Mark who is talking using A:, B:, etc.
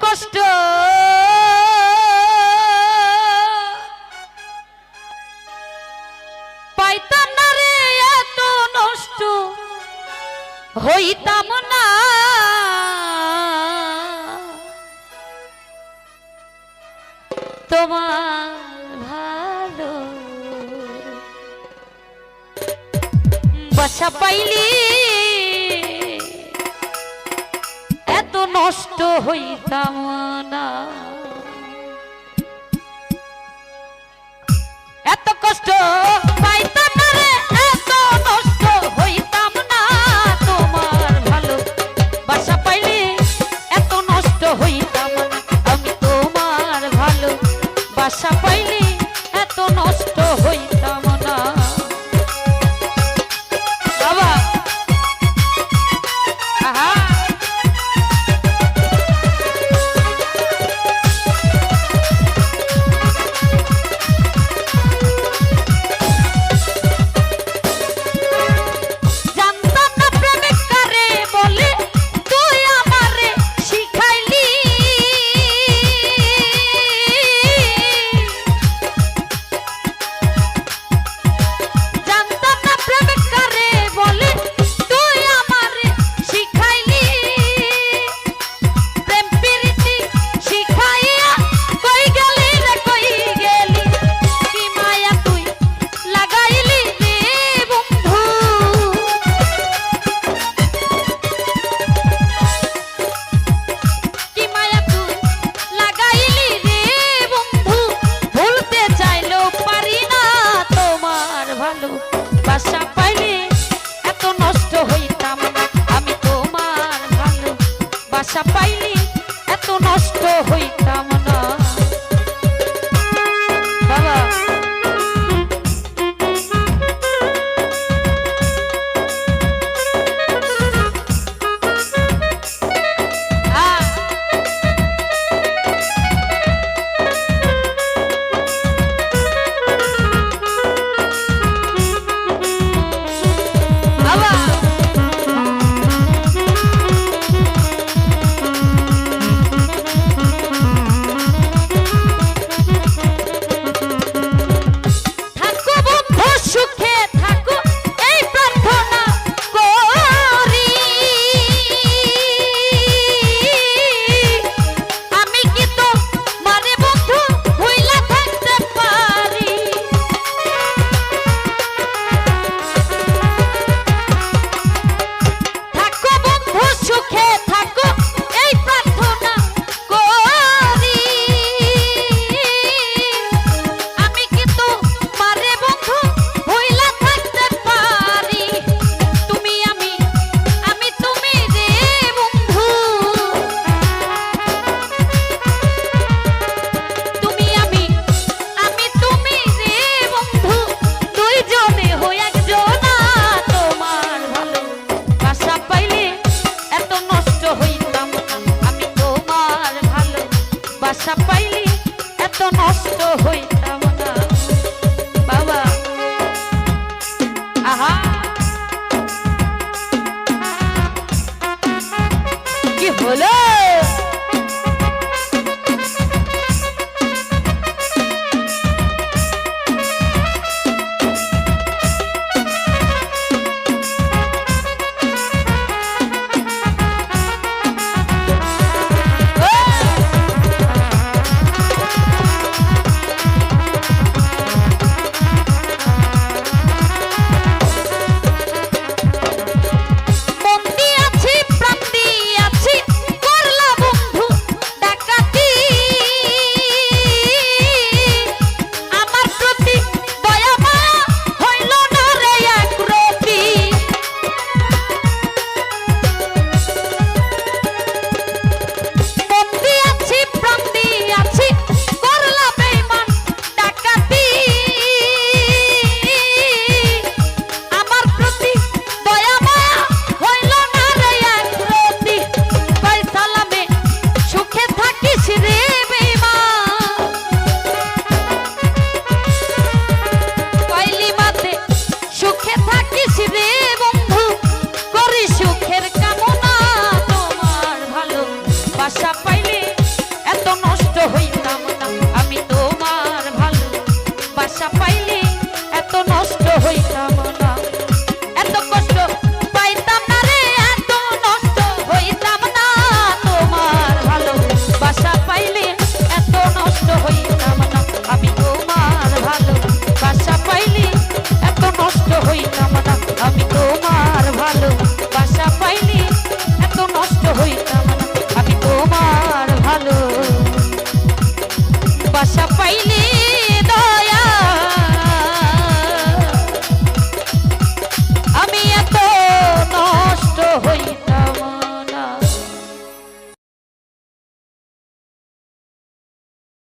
A: কষ্ট পাইতাম না রে, এত নষ্ট হইতাম না। তোমার ভালো বাসা পাইলি এত নষ্ট হইতাম না। এত কষ্ট পাইতাম না রে, এত নষ্ট হইতাম না। তোমার ভালো বাসা পাইলি এত নষ্ট হইতাম না। আমি তোমার ভালো বাসা পাইলি এত নষ্ট হইতাম না। বাবা আহা বাসা পাইলে এত নষ্ট হইতাম না। আমি তোমার ভালো বাসা পাইলে এত নষ্ট হইতাম না। বাবা বাসা পাইলি এত নষ্ট হইতাম না। বাবা আহা কি হলো? মন দিয়াছি প্রাণ দিয়াছি করলাম এত নষ্ট